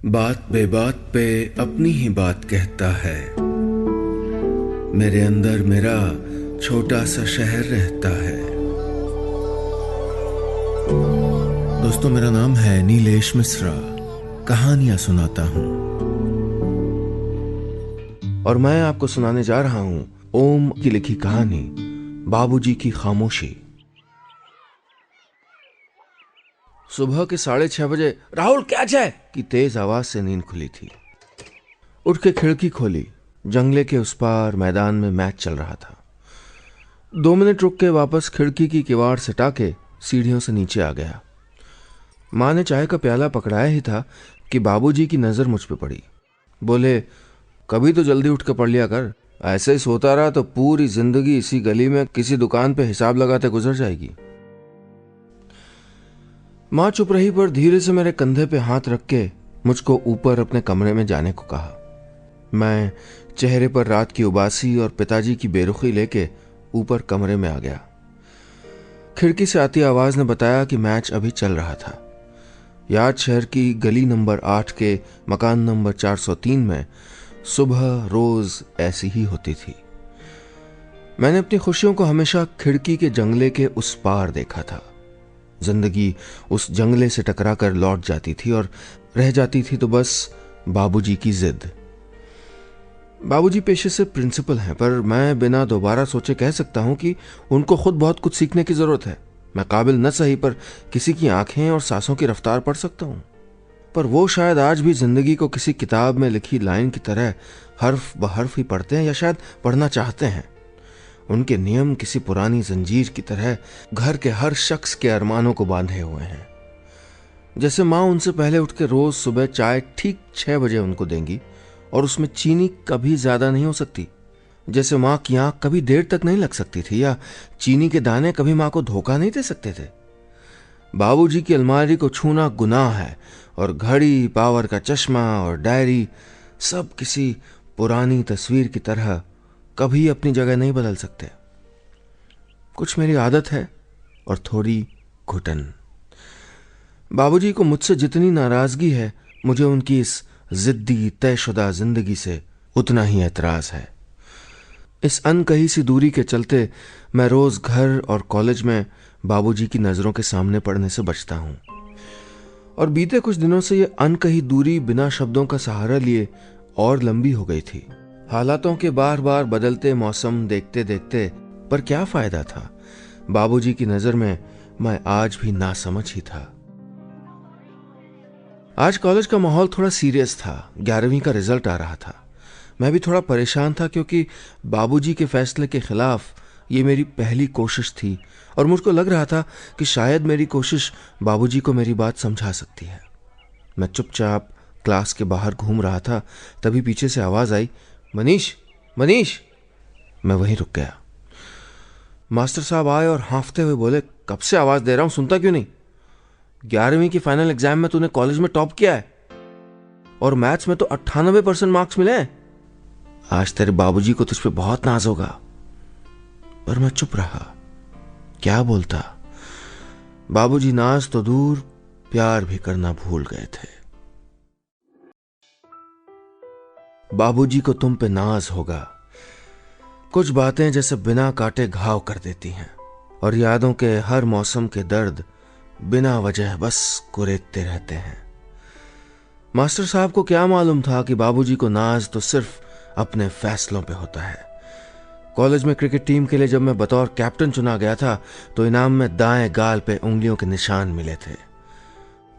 बात बेबात पे अपनी ही बात कहता है। मेरे अंदर मेरा छोटा सा शहर रहता है। दोस्तों, मेरा नाम है नीलेश मिश्रा। कहानियां सुनाता हूं और मैं आपको सुनाने जा रहा हूं ओम की लिखी कहानी बाबूजी की खामोशी। सुबह के 6:30 बजे राहुल कैच है की तेज आवाज से नींद खुली थी। उठ के खिड़की खोली। जंगले के उस पार मैदान में मैच चल रहा था। 2 मिनट रुक के वापस खिड़की की किवाड़ सटा के सीढ़ियों से नीचे आ गया। माँ ने चाय का प्याला पकड़ाया ही था कि बाबूजी की नजर मुझ पे पड़ी। बोले, कभी तो जल्दी उठ के पढ़ लिया कर। ऐसे ही सोता रहा तो पूरी जिंदगी इसी गली में किसी दुकान पे हिसाब लगाते गुजर जाएगी। माँ चुप रही पर धीरे से मेरे कंधे पे हाथ रख के मुझको ऊपर अपने कमरे में जाने को कहा। मैं चेहरे पर रात की उबासी और पिताजी की बेरुखी लेके ऊपर कमरे में आ गया। खिड़की से आती आवाज ने बताया कि मैच अभी चल रहा था। याद शहर की गली नंबर 8 के मकान नंबर 403 में सुबह रोज ऐसी ही होती थी। मैंने अपनी खुशियों को हमेशा खिड़की के जंगले के उस पार देखा था। जिंदगी उस जंगले से टकरा कर लौट जाती थी और रह जाती थी तो बस बाबूजी की जिद। बाबूजी पेशे से प्रिंसिपल हैं, पर मैं बिना दोबारा सोचे कह सकता हूं कि उनको खुद बहुत कुछ सीखने की जरूरत है। मैं काबिल न सही पर किसी की आंखें और सांसों की रफ्तार पढ़ सकता हूं, पर वो शायद आज भी जिंदगी को किसी किताब में लिखी लाइन की तरह हर्फ ब हर्फ ही पढ़ते हैं, या शायद पढ़ना चाहते हैं। उनके नियम किसी पुरानी जंजीर की तरह घर के हर शख्स के अरमानों को बांधे हुए हैं। जैसे माँ उनसे पहले उठ के रोज सुबह चाय ठीक 6 बजे उनको देंगी और उसमें चीनी कभी ज्यादा नहीं हो सकती। जैसे माँ की आंख कभी देर तक नहीं लग सकती थी, या चीनी के दाने कभी माँ को धोखा नहीं दे सकते थे। बाबूजी की अलमारी को छूना गुनाह है, और घड़ी, पावर का चश्मा और डायरी सब किसी पुरानी तस्वीर की तरह कभी अपनी जगह नहीं बदल सकते। कुछ मेरी आदत है और थोड़ी घुटन। बाबूजी को मुझसे जितनी नाराजगी है, मुझे उनकी इस जिद्दी तयशुदा जिंदगी से उतना ही एतराज है। इस अनकही सी दूरी के चलते मैं रोज घर और कॉलेज में बाबूजी की नजरों के सामने पड़ने से बचता हूं। और बीते कुछ दिनों से ये अनकही दूरी बिना शब्दों का सहारा लिए और लंबी हो गई थी। हालातों के बार बार बदलते मौसम देखते देखते, पर क्या फायदा था। बाबूजी की नजर में मैं आज भी नासमझ ही था। आज कॉलेज का माहौल थोड़ा सीरियस था। 11वीं का रिजल्ट आ रहा था। मैं भी थोड़ा परेशान था, क्योंकि बाबूजी के फैसले के खिलाफ ये मेरी पहली कोशिश थी और मुझको लग रहा था कि शायद मेरी कोशिश बाबूजी को मेरी बात समझा सकती है। मैं चुपचाप क्लास के बाहर घूम रहा था, तभी पीछे से आवाज आई, मनीष, मनीष। मैं वहीं रुक गया। मास्टर साहब आए और हाँफते हुए बोले, कब से आवाज दे रहा हूं, सुनता क्यों नहीं? 11वीं की फाइनल एग्जाम में तूने कॉलेज में टॉप किया है और मैथ्स में तो 98% मार्क्स मिले हैं। आज तेरे बाबूजी को तुझ पे बहुत नाज होगा। पर मैं चुप रहा। क्या बोलता? बाबूजी नाज तो दूर, प्यार भी करना भूल गए थे। बाबूजी को तुम पे नाज होगा। कुछ बातें जैसे बिना काटे घाव कर देती हैं, और यादों के हर मौसम के दर्द बिना वजह बस कुरेदते रहते हैं। मास्टर साहब को क्या मालूम था कि बाबूजी को नाज तो सिर्फ अपने फैसलों पे होता है। कॉलेज में क्रिकेट टीम के लिए जब मैं बतौर कैप्टन चुना गया था, तो इनाम में दाएं गाल पे उंगलियों के निशान मिले थे।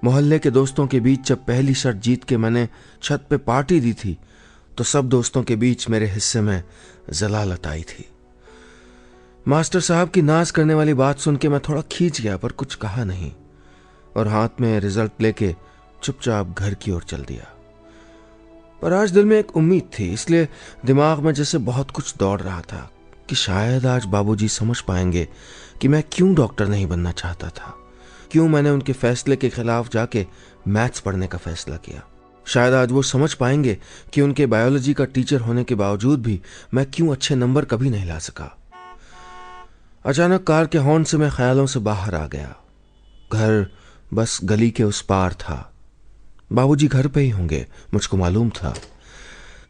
मोहल्ले के दोस्तों के बीच जब पहली शर्त जीत के मैंने छत पे पार्टी दी थी, तो सब दोस्तों के बीच मेरे हिस्से में जलालत आई थी। मास्टर साहब की नाज करने वाली बात सुन के मैं थोड़ा खींच गया, पर कुछ कहा नहीं, और हाथ में रिजल्ट लेके चुपचाप घर की ओर चल दिया। पर आज दिल में एक उम्मीद थी, इसलिए दिमाग में जैसे बहुत कुछ दौड़ रहा था कि शायद आज बाबूजी समझ पाएंगे कि मैं क्यों डॉक्टर नहीं बनना चाहता था, क्यों मैंने उनके फैसले के खिलाफ जाके मैथ्स पढ़ने का फैसला किया। शायद आज वो समझ पाएंगे कि उनके बायोलॉजी का टीचर होने के बावजूद भी मैं क्यों अच्छे नंबर कभी नहीं ला सका। अचानक कार के हॉर्न से मैं ख्यालों से बाहर आ गया। घर बस गली के उस पार था। बाबूजी घर पे ही होंगे, मुझको मालूम था।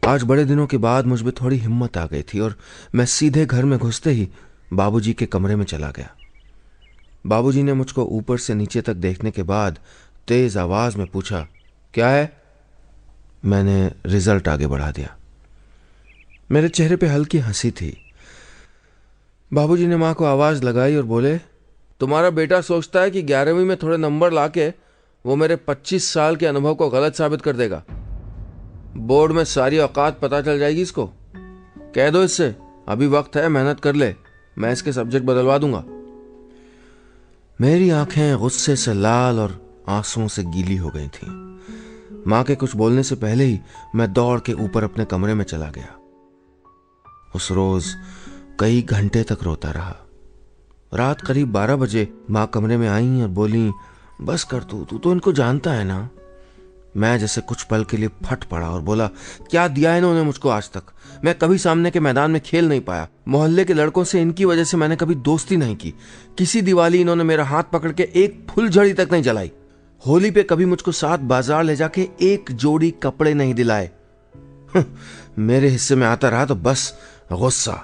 आज बड़े दिनों के बाद मुझ में थोड़ी हिम्मत आ गई थी और मैं सीधे घर में घुसते ही बाबूजी के कमरे में चला गया। बाबूजी ने मुझको ऊपर से नीचे तक देखने के बाद तेज आवाज में पूछा, क्या है? मैंने रिजल्ट आगे बढ़ा दिया। मेरे चेहरे पे हल्की हंसी थी। बाबूजी ने माँ को आवाज लगाई और बोले, तुम्हारा बेटा सोचता है कि 11वीं में थोड़े नंबर लाके वो मेरे 25 साल के अनुभव को गलत साबित कर देगा। बोर्ड में सारी औकात पता चल जाएगी इसको। कह दो इससे अभी वक्त है, मेहनत कर ले, मैं इसके सब्जेक्ट बदलवा दूंगा। मेरी आंखें गुस्से से लाल और आंसुओं से गीली हो गई थीं। माँ के कुछ बोलने से पहले ही मैं दौड़ के ऊपर अपने कमरे में चला गया। उस रोज कई घंटे तक रोता रहा। रात करीब 12 बजे माँ कमरे में आई और बोली, बस कर तू तो इनको जानता है ना। मैं जैसे कुछ पल के लिए फट पड़ा और बोला, क्या दिया है इन्होंने मुझको आज तक? मैं कभी सामने के मैदान में खेल नहीं पाया। मोहल्ले के लड़कों से इनकी वजह से मैंने कभी दोस्ती नहीं की। किसी दिवाली इन्होंने मेरा हाथ पकड़ के एक फुलझड़ी तक नहीं जलाई। होली पे कभी मुझको साथ बाजार ले जाके एक जोड़ी कपड़े नहीं दिलाए। मेरे हिस्से में आता रहा तो बस गुस्सा।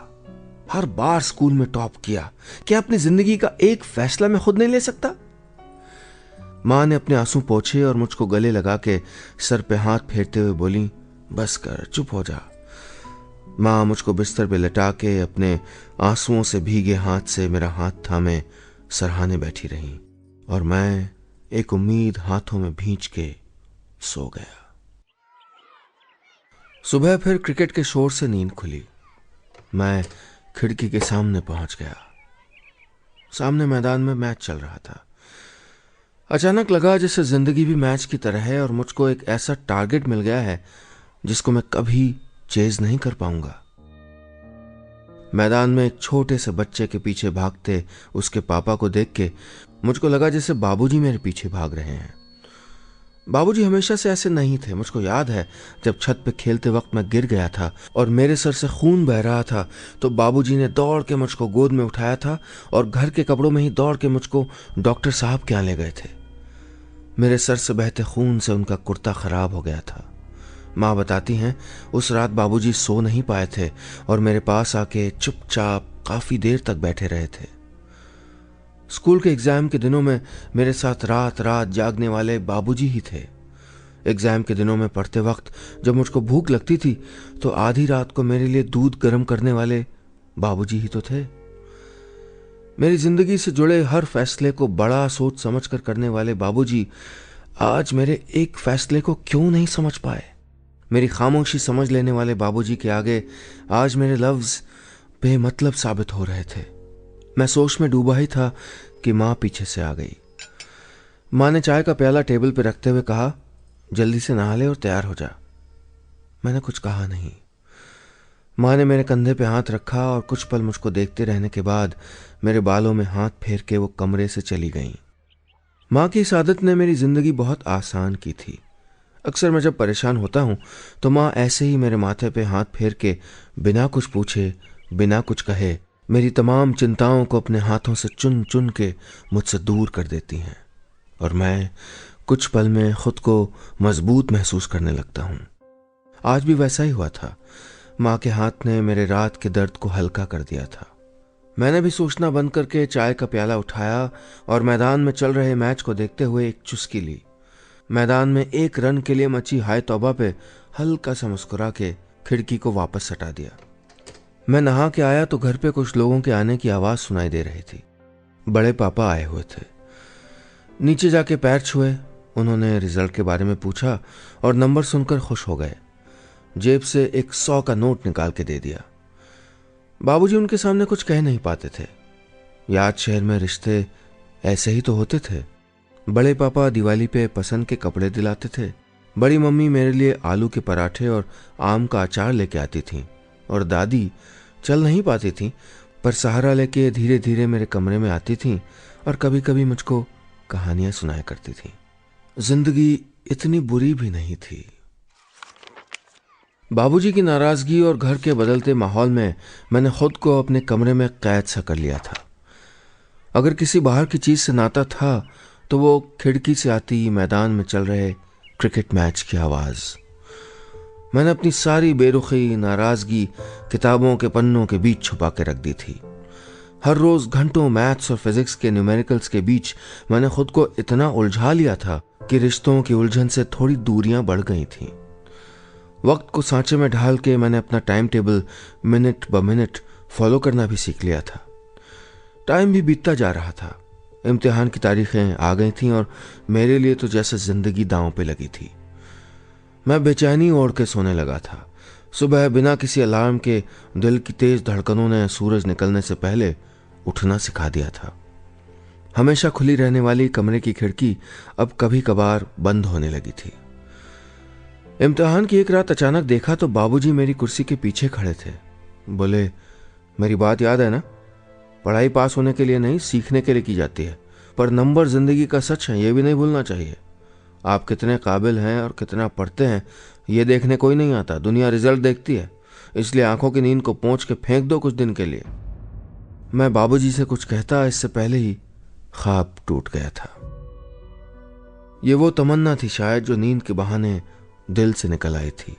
हर बार स्कूल में टॉप किया, क्या अपनी जिंदगी का एक फैसला मैं खुद नहीं ले सकता? माँ ने अपने आंसू पोंछे और मुझको गले लगा के सर पे हाथ फेरते हुए बोली, बस कर, चुप हो जा। माँ मुझको बिस्तर पे लटा के अपने आंसुओं से भीगे हाथ से मेरा हाथ थामे सरहाने बैठी रही और मैं एक उम्मीद हाथों में भींच के सो गया। सुबह फिर क्रिकेट के शोर से नींद खुली। मैं खिड़की के सामने पहुंच गया। सामने मैदान में मैच चल रहा था। अचानक लगा जैसे जिंदगी भी मैच की तरह है और मुझको एक ऐसा टारगेट मिल गया है जिसको मैं कभी चेज नहीं कर पाऊंगा। मैदान में एक छोटे से बच्चे के पीछे भागते उसके पापा को देख के मुझको लगा जैसे बाबूजी मेरे पीछे भाग रहे हैं। बाबूजी हमेशा से ऐसे नहीं थे। मुझको याद है जब छत पे खेलते वक्त मैं गिर गया था और मेरे सर से खून बह रहा था तो बाबूजी ने दौड़ के मुझको गोद में उठाया था और घर के कपड़ों में ही दौड़ के मुझको डॉक्टर साहब के यहाँ ले गए थे। मेरे सर से बहते खून से उनका कुर्ता खराब हो गया था। माँ बताती हैं उस रात बाबूजी सो नहीं पाए थे और मेरे पास आके चुपचाप काफी देर तक बैठे रहे थे। स्कूल के एग्जाम के दिनों में मेरे साथ रात रात जागने वाले बाबूजी ही थे। एग्जाम के दिनों में पढ़ते वक्त जब मुझको भूख लगती थी तो आधी रात को मेरे लिए दूध गर्म करने वाले बाबूजी ही तो थे। मेरी जिंदगी से जुड़े हर फैसले को बड़ा सोच समझ कर करने वाले बाबूजी आज मेरे एक फैसले को क्यों नहीं समझ पाए? मेरी खामोशी समझ लेने वाले बाबूजी के आगे आज मेरे लफ्ज बेमतलब साबित हो रहे थे। मैं सोच में डूबा ही था कि माँ पीछे से आ गई। माँ ने चाय का प्याला टेबल पर रखते हुए कहा, जल्दी से नहा ले और तैयार हो जा। मैंने कुछ कहा नहीं। माँ ने मेरे कंधे पे हाथ रखा और कुछ पल मुझको देखते रहने के बाद मेरे बालों में हाथ फेर के वो कमरे से चली गईं। माँ की इस आदत ने मेरी जिंदगी बहुत आसान की थी। अक्सर मैं जब परेशान होता हूँ तो माँ ऐसे ही मेरे माथे पे हाथ फेर के बिना कुछ पूछे बिना कुछ कहे मेरी तमाम चिंताओं को अपने हाथों से चुन चुन के मुझसे दूर कर देती हैं और मैं कुछ पल में खुद को मजबूत महसूस करने लगता हूँ। आज भी वैसा ही हुआ था। माँ के हाथ ने मेरे रात के दर्द को हल्का कर दिया था। मैंने भी सोचना बंद करके चाय का प्याला उठाया और मैदान में चल रहे मैच को देखते हुए एक चुस्की ली। मैदान में एक रन के लिए मची हाय तौबा पे हल्का सा मुस्कुरा के खिड़की को वापस सटा दिया। मैं नहा के आया तो घर पे कुछ लोगों के आने की आवाज सुनाई दे रही थी। बड़े पापा आए हुए थे। नीचे जाके पैर छुए। उन्होंने रिजल्ट के बारे में पूछा और नंबर सुनकर खुश हो गए। जेब से एक 100 का नोट निकाल के दे दिया। बाबूजी उनके सामने कुछ कह नहीं पाते थे। याद शहर में रिश्ते ऐसे ही तो होते थे। बड़े पापा दिवाली पे पसंद के कपड़े दिलाते थे। बड़ी मम्मी मेरे लिए आलू के पराठे और आम का अचार लेके आती थीं और दादी चल नहीं पाती थीं पर सहारा लेके धीरे धीरे मेरे कमरे में आती थीं और कभी कभी मुझको कहानियां सुनाया करती थीं। जिंदगी इतनी बुरी भी नहीं थी। बाबूजी की नाराजगी और घर के बदलते माहौल में मैंने खुद को अपने कमरे में कैद सा कर लिया था। अगर किसी बाहर की चीज से नाता था तो वो खिड़की से आती मैदान में चल रहे क्रिकेट मैच की आवाज़। मैंने अपनी सारी बेरुखी, नाराज़गी किताबों के पन्नों के बीच छुपा के रख दी थी। हर रोज़ घंटों मैथ्स और फिजिक्स के न्यूमेरिकल्स के बीच मैंने खुद को इतना उलझा लिया था कि रिश्तों की उलझन से थोड़ी दूरियां बढ़ गई थीं। वक्त को सांचे में ढाल के मैंने अपना टाइम टेबल मिनट ब मिनट फॉलो करना भी सीख लिया था। टाइम भी बीतता जा रहा था। इम्तिहान की तारीखें आ गई थीं और मेरे लिए तो जैसे जिंदगी दांव पे लगी थी। मैं बेचैनी ओढ़ के सोने लगा था। सुबह बिना किसी अलार्म के दिल की तेज धड़कनों ने सूरज निकलने से पहले उठना सिखा दिया था। हमेशा खुली रहने वाली कमरे की खिड़की अब कभी कभार बंद होने लगी थी। इम्तिहान की एक रात अचानक देखा तो बाबूजी मेरी कुर्सी के पीछे खड़े थे। बोले, मेरी बात याद है ना? पढ़ाई पास होने के लिए नहीं, सीखने के लिए की जाती है, पर नंबर जिंदगी का सच है, यह भी नहीं भूलना चाहिए। आप कितने काबिल हैं और कितना पढ़ते हैं ये देखने कोई नहीं आता, दुनिया रिजल्ट देखती है। इसलिए आंखों की नींद को पोंछ के फेंक दो कुछ दिन के लिए। मैं बाबूजी से कुछ कहता इससे पहले ही ख्वाब टूट गया था। ये वो तमन्ना थी शायद जो नींद के बहाने दिल से निकल आई थी।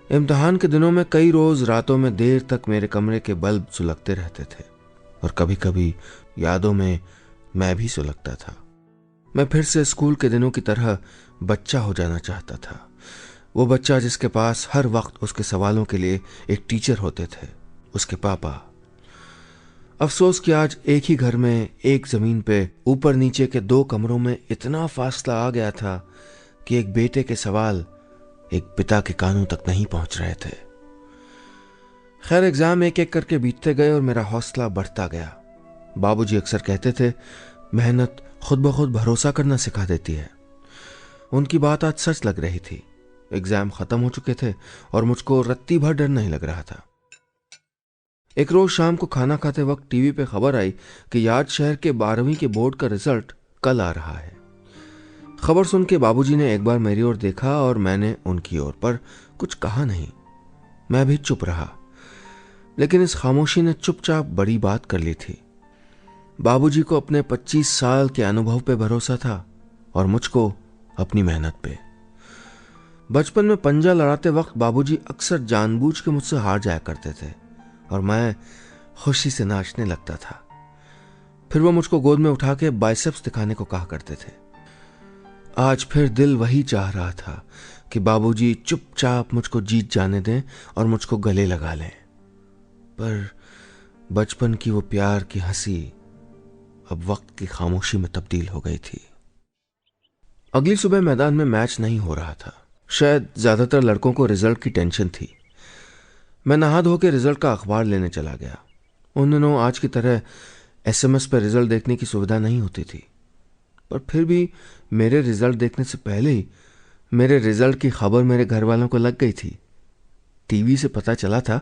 इम्तिहान के दिनों में कई रोज रातों में देर तक मेरे कमरे के बल्ब सुलगते रहते थे और कभी कभी यादों में मैं भी सुलगता था। मैं फिर से स्कूल के दिनों की तरह बच्चा हो जाना चाहता था। वो बच्चा जिसके पास हर वक्त उसके सवालों के लिए एक टीचर होते थे, उसके पापा। अफसोस कि आज एक ही घर में, एक जमीन पे, ऊपर नीचे के 2 कमरों में इतना फासला आ गया था कि एक बेटे के सवाल एक पिता के कानों तक नहीं पहुंच रहे थे। खैर, एग्जाम एक एक करके बीतते गए और मेरा हौसला बढ़ता गया। बाबूजी अक्सर कहते थे, मेहनत खुद ब खुद भरोसा करना सिखा देती है। उनकी बात आज सच लग रही थी। एग्जाम खत्म हो चुके थे और मुझको रत्ती भर डर नहीं लग रहा था। एक रोज शाम को खाना खाते वक्त टीवी पे खबर आई कि याद शहर के 12वीं के बोर्ड का रिजल्ट कल आ रहा है। खबर सुन के बाबूजी ने एक बार मेरी ओर देखा और मैंने उनकी ओर, पर कुछ कहा नहीं। मैं भी चुप रहा, लेकिन इस खामोशी ने चुपचाप बड़ी बात कर ली थी। बाबूजी को अपने 25 साल के अनुभव पे भरोसा था और मुझको अपनी मेहनत पे। बचपन में पंजा लड़ाते वक्त बाबूजी अक्सर जानबूझ के मुझसे हार जाया करते थे और मैं खुशी से नाचने लगता था। फिर वो मुझको गोद में उठा के बाइसेप्स दिखाने को कहा करते थे। आज फिर दिल वही चाह रहा था कि बाबूजी चुपचाप मुझको जीत जाने दें और मुझको गले लगा लें, पर बचपन की वो प्यार की हंसी अब वक्त की खामोशी में तब्दील हो गई थी। अगली सुबह मैदान में मैच नहीं हो रहा था। शायद ज्यादातर लड़कों को रिजल्ट की टेंशन थी। मैं नहा धो के रिजल्ट का अखबार लेने चला गया। उन दिनों आज की तरह SMS पर रिजल्ट देखने की सुविधा नहीं होती थी, पर फिर भी मेरे रिजल्ट देखने से पहले ही मेरे रिजल्ट की खबर मेरे घर वालों को लग गई थी। टीवी से पता चला था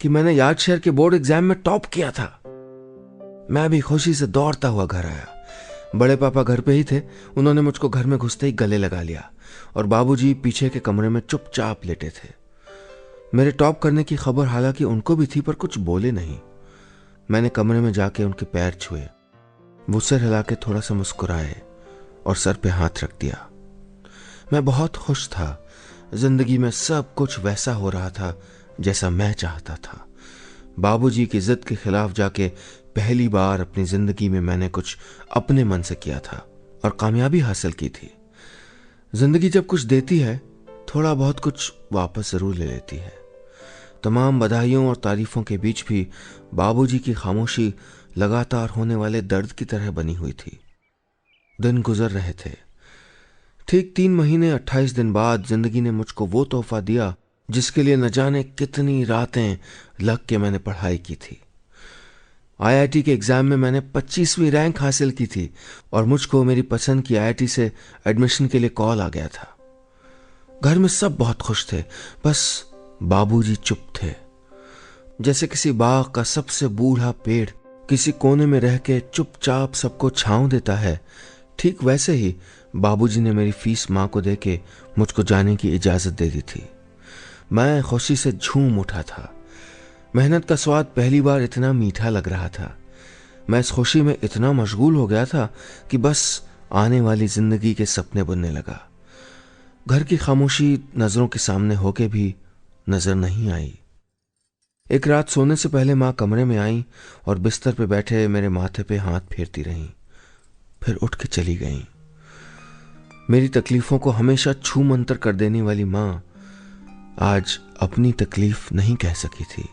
कि मैंने याद शहर के बोर्ड एग्जाम में टॉप किया था। मैं भी खुशी से दौड़ता हुआ घर आया। बड़े पापा घर पे ही थे। उन्होंने मुझको घर में घुसते ही गले लगा लिया और बाबूजी पीछे के कमरे में चुपचाप लेटे थे। मेरे टॉप करने की खबर हालांकि उनको भी थी, पर कुछ बोले नहीं। मैंने कमरे में जाके उनके पैर छुए। वो सिर हिला के थोड़ा सा मुस्कुराए और सर पे हाथ रख दिया। मैं बहुत खुश था। जिंदगी में सब कुछ वैसा हो रहा था जैसा मैं चाहता था। बाबूजी की जिद के खिलाफ जाके पहली बार अपनी जिंदगी में मैंने कुछ अपने मन से किया था और कामयाबी हासिल की थी। जिंदगी जब कुछ देती है, थोड़ा बहुत कुछ वापस जरूर ले लेती है। तमाम बधाइयों और तारीफों के बीच भी बाबूजी की खामोशी लगातार होने वाले दर्द की तरह बनी हुई थी। दिन गुजर रहे थे। ठीक 3 महीने 28 दिन बाद जिंदगी ने मुझको वो तोहफा दिया जिसके लिए न जाने कितनी रातें लग के मैंने पढ़ाई की थी। IIT के एग्जाम में मैंने 25वीं रैंक हासिल की थी और मुझको मेरी पसंद की IIT से एडमिशन के लिए कॉल आ गया था। घर में सब बहुत खुश थे, बस बाबूजी चुप थे। जैसे किसी बाग का सबसे बूढ़ा पेड़ किसी कोने में रह के चुपचाप सबको छांव देता है, ठीक वैसे ही बाबूजी ने मेरी फीस मां को देके मुझको जाने की इजाजत दे दी थी। मैं खुशी से झूम उठा था। मेहनत का स्वाद पहली बार इतना मीठा लग रहा था। मैं इस खुशी में इतना मशगूल हो गया था कि बस आने वाली जिंदगी के सपने बुनने लगा। घर की खामोशी नजरों के सामने होके भी नजर नहीं आई। एक रात सोने से पहले माँ कमरे में आई और बिस्तर पे बैठे मेरे माथे पे हाथ फेरती रहीं, फिर उठ के चली गईं। मेरी तकलीफों को हमेशा छू मंतर कर देने वाली माँ आज अपनी तकलीफ नहीं कह सकी थी।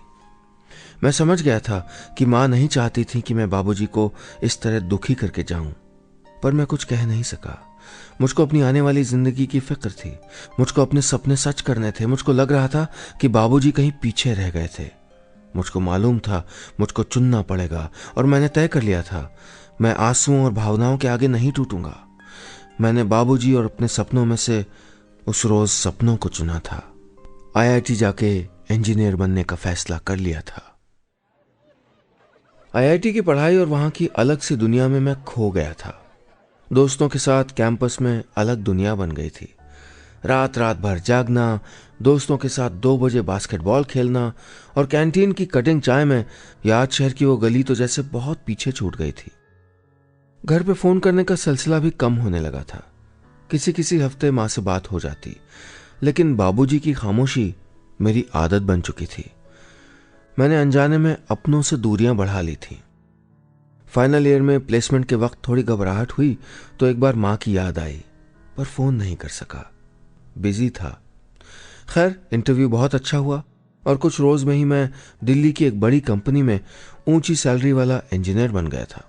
मैं समझ गया था कि माँ नहीं चाहती थी कि मैं बाबूजी को इस तरह दुखी करके जाऊं, पर मैं कुछ कह नहीं सका। मुझको अपनी आने वाली जिंदगी की फिक्र थी, मुझको अपने सपने सच करने थे। मुझको लग रहा था कि बाबूजी कहीं पीछे रह गए थे। मुझको मालूम था मुझको चुनना पड़ेगा, और मैंने तय कर लिया था मैं आंसुओं और भावनाओं के आगे नहीं टूटूंगा। मैंने बाबूजी और अपने सपनों में से उस रोज सपनों को चुना था। आईआईटी जाके इंजीनियर बनने का फैसला कर लिया था। आईआईटी की पढ़ाई और वहां की अलग सी दुनिया में मैं खो गया था। दोस्तों के साथ कैंपस में अलग दुनिया बन गई थी। रात रात भर जागना, दोस्तों के साथ 2 बजे बास्केटबॉल खेलना और कैंटीन की कटिंग चाय में याद शहर की वो गली तो जैसे बहुत पीछे छूट गई थी। घर पे फोन करने का सिलसिला भी कम होने लगा था। किसी किसी हफ्ते माँ से बात हो जाती, लेकिन बाबूजी की खामोशी मेरी आदत बन चुकी थी। मैंने अनजाने में अपनों से दूरियां बढ़ा ली थी। फाइनल ईयर में प्लेसमेंट के वक्त थोड़ी घबराहट हुई तो एक बार माँ की याद आई, पर फोन नहीं कर सका, बिजी था। खैर, इंटरव्यू बहुत अच्छा हुआ और कुछ रोज में ही मैं दिल्ली की एक बड़ी कंपनी में ऊंची सैलरी वाला इंजीनियर बन गया था।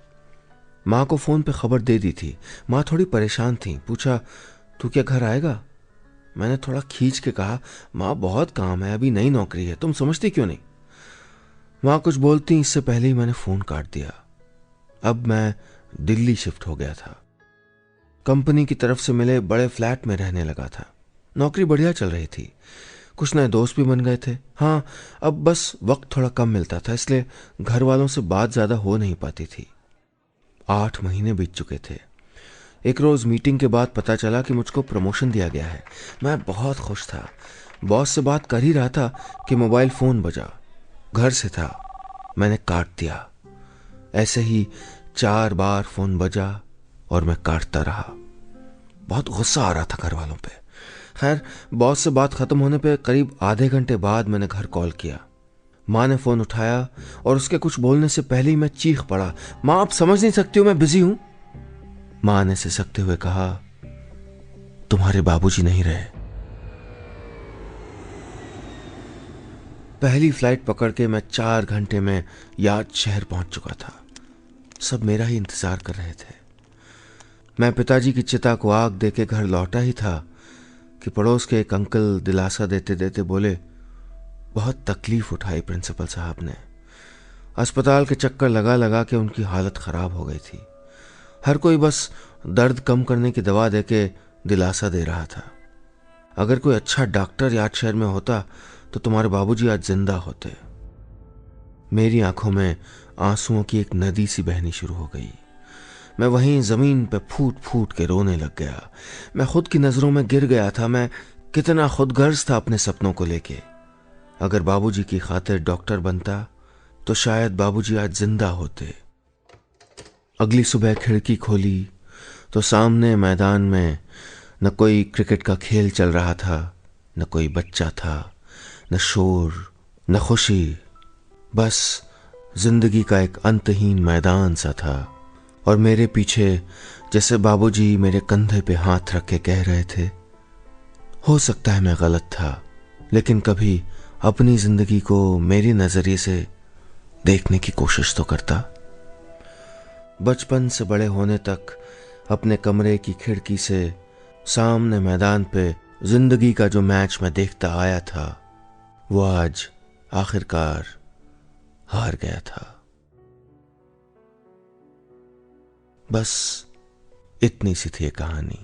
माँ को फोन पे खबर दे दी थी। माँ थोड़ी परेशान थी। पूछा, तू क्या घर आएगा? मैंने थोड़ा खींच के कहा, माँ बहुत काम है, अभी नई नौकरी है, तुम समझती क्यों नहीं? माँ कुछ बोलती इससे पहले ही मैंने फोन काट दिया। अब मैं दिल्ली शिफ्ट हो गया था। कंपनी की तरफ से मिले बड़े फ्लैट में रहने लगा था। नौकरी बढ़िया चल रही थी, कुछ नए दोस्त भी बन गए थे। हाँ, अब बस वक्त थोड़ा कम मिलता था, इसलिए घर वालों से बात ज्यादा हो नहीं पाती थी। 8 महीने बीत चुके थे। एक रोज मीटिंग के बाद पता चला कि मुझको प्रमोशन दिया गया है। मैं बहुत खुश था। बॉस से बात कर ही रहा था कि मोबाइल फोन बजा। घर से था। मैंने काट दिया। ऐसे ही 4 बार फोन बजा और मैं काटता रहा। बहुत गुस्सा आ रहा था घर वालों पे। खैर, बॉस से बात खत्म होने पे करीब आधे घंटे बाद मैंने घर कॉल किया। माँ ने फोन उठाया और उसके कुछ बोलने से पहले ही मैं चीख पड़ा, माँ आप समझ नहीं सकती हो, मैं बिजी हूं। माँ ने सिसकते हुए कहा, तुम्हारे बाबूजी नहीं रहे। पहली फ्लाइट पकड़ के मैं 4 घंटे में याद शहर पहुंच चुका था। सब मेरा ही इंतजार कर रहे थे। मैं पिताजी की चिता को आग देके घर लौटा ही था कि पड़ोस के एक अंकल दिलासा देते देते बोले, बहुत तकलीफ उठाई प्रिंसिपल साहब ने। अस्पताल के चक्कर लगा लगा के उनकी हालत खराब हो गई थी। हर कोई बस दर्द कम करने की दवा देके दिलासा दे रहा था। अगर कोई अच्छा डॉक्टर याद शहर में होता तो तुम्हारे बाबूजी आज जिंदा होते। मेरी आंखों में आंसुओं की एक नदी सी बहनी शुरू हो गई। मैं वहीं जमीन पे फूट फूट के रोने लग गया। मैं खुद की नजरों में गिर गया था। मैं कितना खुदगर्ज था अपने सपनों को लेके। अगर बाबूजी की खातिर डॉक्टर बनता तो शायद बाबूजी आज जिंदा होते। अगली सुबह खिड़की खोली तो सामने मैदान में न कोई क्रिकेट का खेल चल रहा था, न कोई बच्चा था, न शोर, न खुशी। बस जिंदगी का एक अंतहीन मैदान सा था और मेरे पीछे जैसे बाबूजी मेरे कंधे पे हाथ रख के कह रहे थे, हो सकता है मैं गलत था, लेकिन कभी अपनी जिंदगी को मेरे नजरिए से देखने की कोशिश तो करता। बचपन से बड़े होने तक अपने कमरे की खिड़की से सामने मैदान पे जिंदगी का जो मैच मैं देखता आया था, वो आज आखिरकार हार गया था। बस इतनी सी थी कहानी।